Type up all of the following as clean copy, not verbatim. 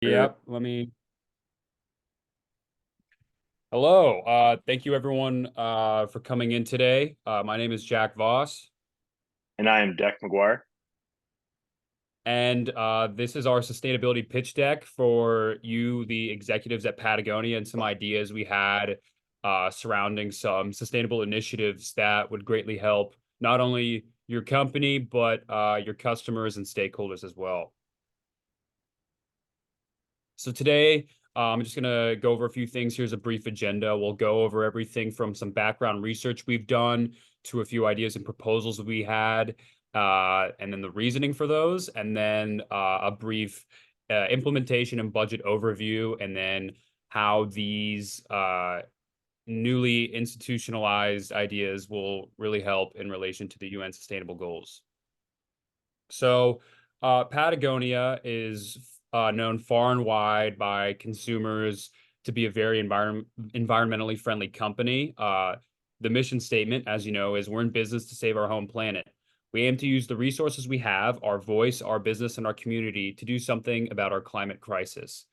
Yep, let me. Hello. Thank you everyone for coming in today. My name is Jack Voss, And I am Deck McGuire. and this is our sustainability pitch deck for you, the executives at Patagonia, and some ideas we had surrounding some sustainable initiatives that would greatly help not only your company, but your customers and stakeholders as well. So today, I'm just going to go over a few things. Here's a brief agenda. We'll go over everything from some background research we've done to a few ideas and proposals we had, and then the reasoning for those, and then a brief implementation and budget overview, and then how these newly institutionalized ideas will really help in relation to the UN Sustainable Goals. So, Patagonia is known far and wide by consumers to be a very environmentally friendly company. The mission statement, as you know, is we're in business to save our home planet. We aim to use the resources we have, our voice, our business, and our community to do something about our climate crisis.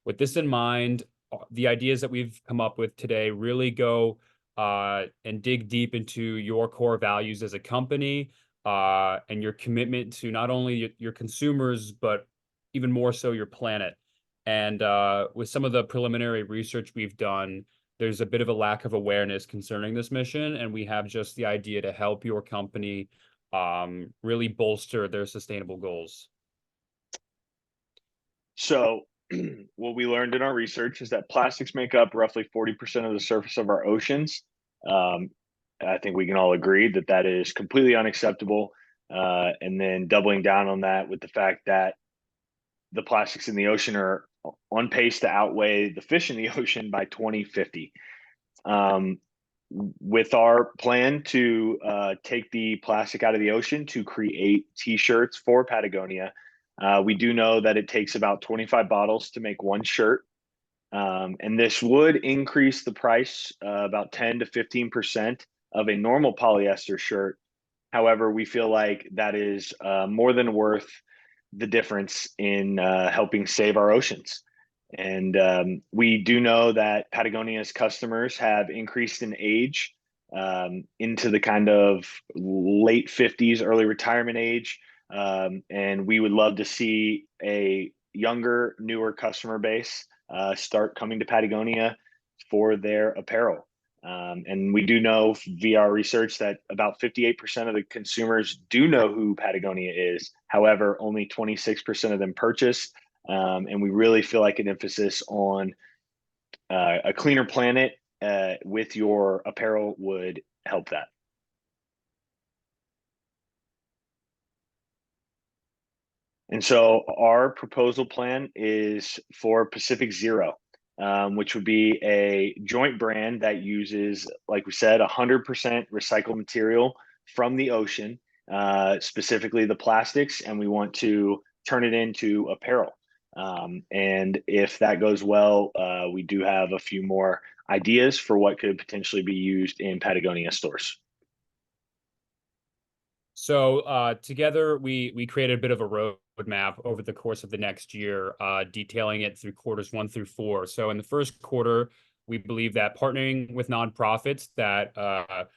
With this in mind, the ideas that we've come up with today really go and dig deep into your core values as a company and your commitment to not only your consumers, but even more so your planet. And with some of the preliminary research we've done, there's a bit of a lack of awareness concerning this mission, and we have just the idea to help your company really bolster their sustainable goals. So, what we learned in our research is that plastics make up roughly 40% of the surface of our oceans. Um, I think we can all agree that that is completely unacceptable. And then doubling down on that with the fact that the plastics in the ocean are on pace to outweigh the fish in the ocean by 2050. Um, with our plan to take the plastic out of the ocean to create t-shirts for Patagonia, we do know that it takes about 25 bottles to make one shirt. And this would increase the price about 10 to 15% of a normal polyester shirt. However, we feel like that is more than worth the difference in helping save our oceans. And we do know that Patagonia's customers have increased in age into the kind of late 50s, early retirement age. And we would love to see a younger, newer customer base start coming to Patagonia for their apparel. And we do know via our research that about 58% of the consumers do know who Patagonia is. However, only 26% of them purchase. And we really feel like an emphasis on a cleaner planet with your apparel would help that. And so our proposal plan is for Pacific Zero, which would be a joint brand that uses, like we said, 100% recycled material from the ocean, specifically the plastics, and we want to turn it into apparel. And if that goes well, we do have a few more ideas for what could potentially be used in Patagonia stores. So together we created a bit of a roadmap over the course of the next year, detailing it through quarters 1 through 4. So in the first quarter, we believe that partnering with nonprofits that are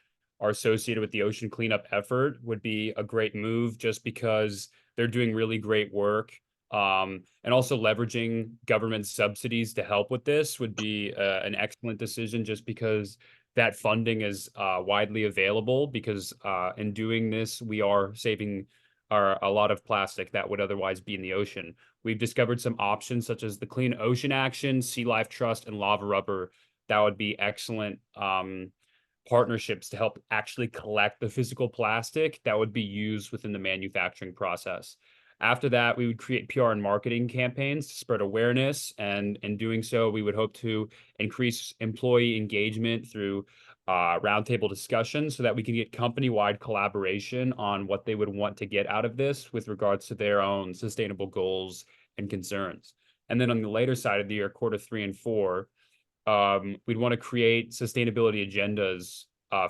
associated with the ocean cleanup effort would be a great move, just because they're doing really great work. And also leveraging government subsidies to help with this would be an excellent decision, just because that funding is widely available, because in doing this, we are saving a lot of plastic that would otherwise be in the ocean. We've discovered some options such as the Clean Ocean Action, Sea Life Trust, and Lava Rubber that would be excellent partnerships to help actually collect the physical plastic that would be used within the manufacturing process. After that, we would create PR and marketing campaigns to spread awareness, and in doing so, we would hope to increase employee engagement through roundtable discussions so that we can get company-wide collaboration on what they would want to get out of this with regards to their own sustainable goals and concerns. And then on the later side of the year, quarter 3 and 4, we'd want to create sustainability agendas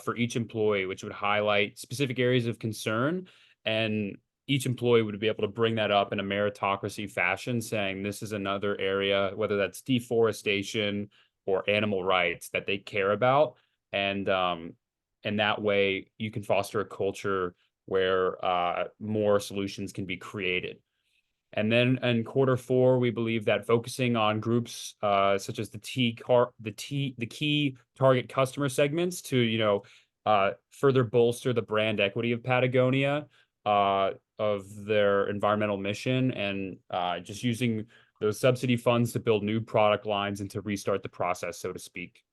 for each employee, which would highlight specific areas of concern and each employee would be able to bring that up in a meritocracy fashion, saying this is another area, whether that's deforestation or animal rights, that they care about. And that way you can foster a culture where more solutions can be created. And then in quarter 4, we believe that focusing on groups such as the key target customer segments to, further bolster the brand equity of Patagonia, of their environmental mission, and just using those subsidy funds to build new product lines and to restart the process, so to speak.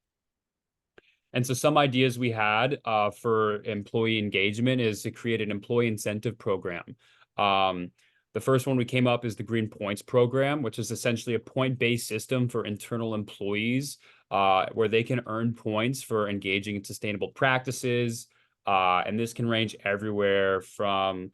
And so some ideas we had for employee engagement is to create an employee incentive program. The first one we came up is the Green Points program, which is essentially a point-based system for internal employees where they can earn points for engaging in sustainable practices. And this can range everywhere from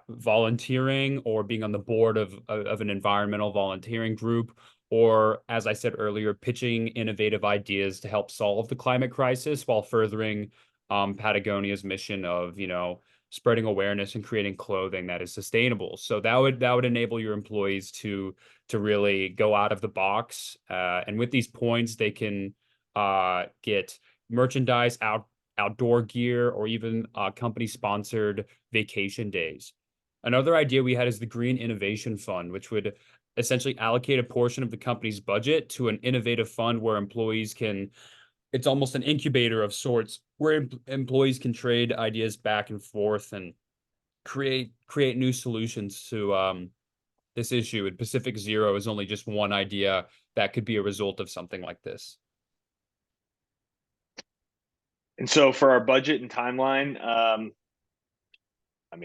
volunteering or being on the board of an environmental volunteering group, or, as I said earlier, pitching innovative ideas to help solve the climate crisis while furthering Patagonia's mission of, spreading awareness and creating clothing that is sustainable. So that would enable your employees to really go out of the box. And with these points, they can get merchandise, outdoor gear, or even company-sponsored vacation days. Another idea we had is the Green Innovation Fund, which would essentially allocate a portion of the company's budget to an innovative fund where employees can, it's almost an incubator of sorts, where employees can trade ideas back and forth and create new solutions to this issue. And Pacific Zero is only just one idea that could be a result of something like this. And so for our budget and timeline,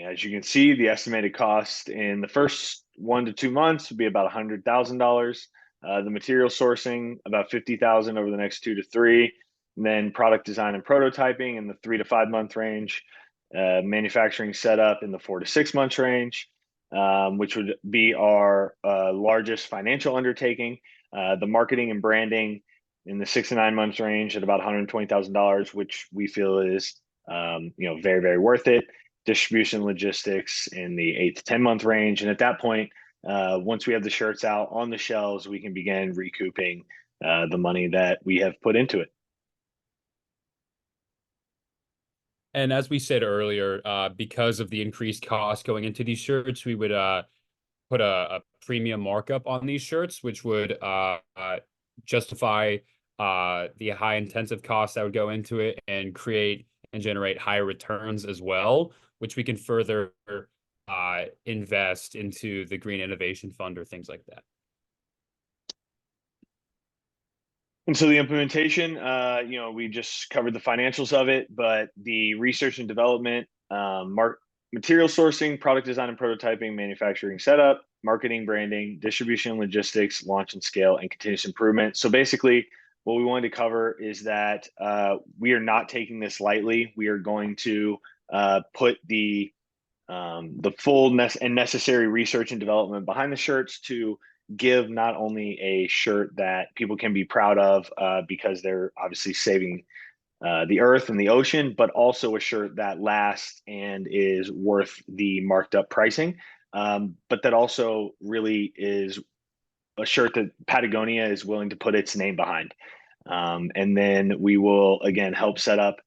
as you can see, the estimated cost in the first 1 to 2 months would be about $100,000. The material sourcing about 50,000 over the next 2 to 3, and then product design and prototyping in the 3 to 5 month range. Manufacturing setup in the 4 to 6 months range, which would be our largest financial undertaking. The marketing and branding in the 6 to 9 months range at about $120,000, which we feel is very, very worth it. Distribution logistics in the 8 to 10 month range. And at that point, once we have the shirts out on the shelves, we can begin recouping the money that we have put into it. And as we said earlier, because of the increased cost going into these shirts, we would put a premium markup on these shirts, which would justify the high intensive costs that would go into it and create and generate higher returns as well, which we can further invest into the Green Innovation Fund or things like that. And so the implementation, we just covered the financials of it, but the research and development, material sourcing, product design and prototyping, manufacturing setup, marketing, branding, distribution, logistics, launch and scale, and continuous improvement. So basically, what we wanted to cover is that we are not taking this lightly. We are going to put the full and necessary research and development behind the shirts to give not only a shirt that people can be proud of because they're obviously saving the earth and the ocean, but also a shirt that lasts and is worth the marked up pricing. But that also really is a shirt that Patagonia is willing to put its name behind. And then we will, again, help set up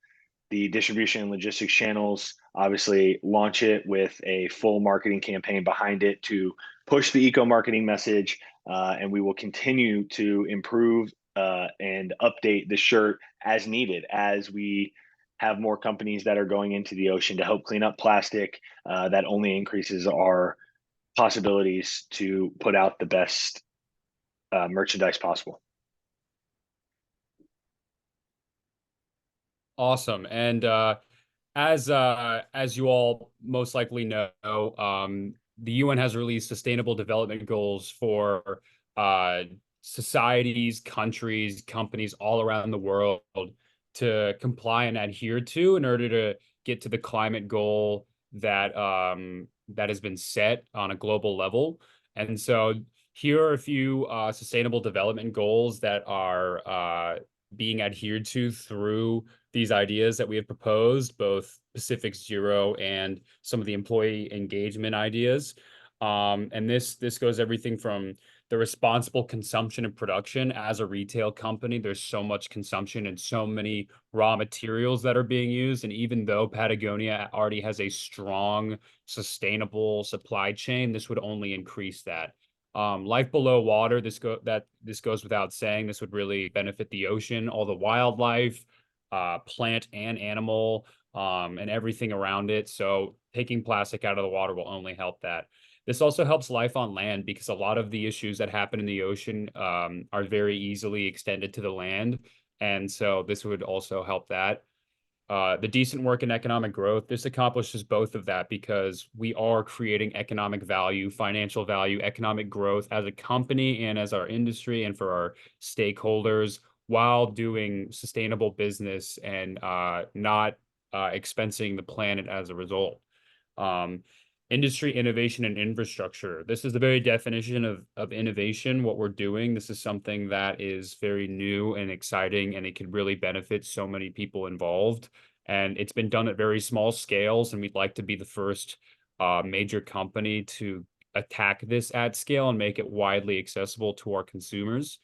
the distribution and logistics channels, obviously launch it with a full marketing campaign behind it to push the eco-marketing message. And we will continue to improve and update the shirt as needed as we have more companies that are going into the ocean to help clean up plastic. That only increases our possibilities to put out the best merchandise possible. Awesome. And as you all most likely know, the UN has released sustainable development goals for societies, countries, companies all around the world to comply and adhere to in order to get to the climate goal that that has been set on a global level. And so here are a few sustainable development goals that are being adhered to through these ideas that we have proposed, both Pacific Zero and some of the employee engagement ideas. And this goes everything from the responsible consumption and production. As a retail company, there's so much consumption and so many raw materials that are being used. And even though Patagonia already has a strong, sustainable supply chain, this would only increase that. Life below water, this goes without saying. This would really benefit the ocean, all the wildlife, plant and animal, and everything around it. So taking plastic out of the water will only help that. This also helps life on land because a lot of the issues that happen in the ocean are very easily extended to the land. And so this would also help that. The decent work and economic growth, this accomplishes both of that because we are creating economic value, financial value, economic growth as a company and as our industry and for our stakeholders while doing sustainable business and not expensing the planet as a result. Um, Industry innovation and infrastructure. This is the very definition of innovation, what we're doing. This is something that is very new and exciting, and it could really benefit so many people involved. And it's been done at very small scales, and we'd like to be the first major company to attack this at scale and make it widely accessible to our consumers.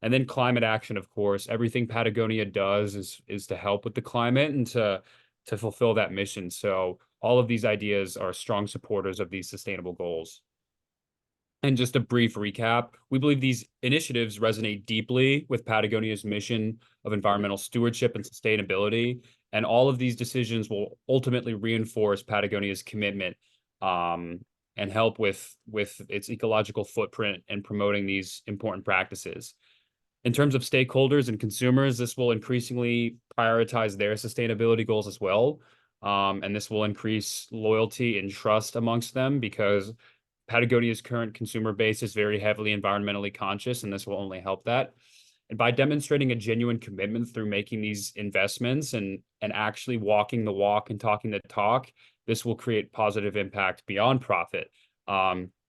And then climate action, of course. Everything Patagonia does is to help with the climate and to fulfill that mission. So all of these ideas are strong supporters of these sustainable goals. And just a brief recap, we believe these initiatives resonate deeply with Patagonia's mission of environmental stewardship and sustainability. And all of these decisions will ultimately reinforce Patagonia's commitment and help with its ecological footprint and promoting these important practices. In terms of stakeholders and consumers, this will increasingly prioritize their sustainability goals as well. And this will increase loyalty and trust amongst them because Patagonia's current consumer base is very heavily environmentally conscious, and this will only help that. And by demonstrating a genuine commitment through making these investments and actually walking the walk and talking the talk, this will create positive impact beyond profit.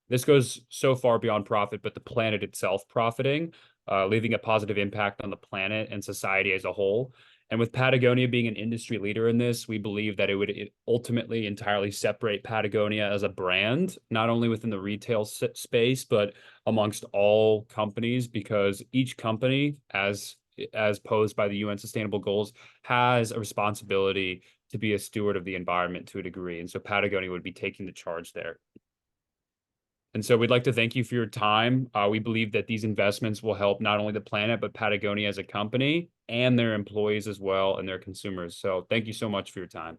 This goes so far beyond profit, but the planet itself profiting, leaving a positive impact on the planet and society as a whole. And with Patagonia being an industry leader in this, we believe that it would ultimately entirely separate Patagonia as a brand, not only within the retail space, but amongst all companies, because each company, as posed by the UN Sustainable Goals, has a responsibility to be a steward of the environment to a degree. And so Patagonia would be taking the charge there. And so we'd like to thank you for your time. We believe that these investments will help not only the planet, but Patagonia as a company and their employees as well and their consumers. So thank you so much for your time.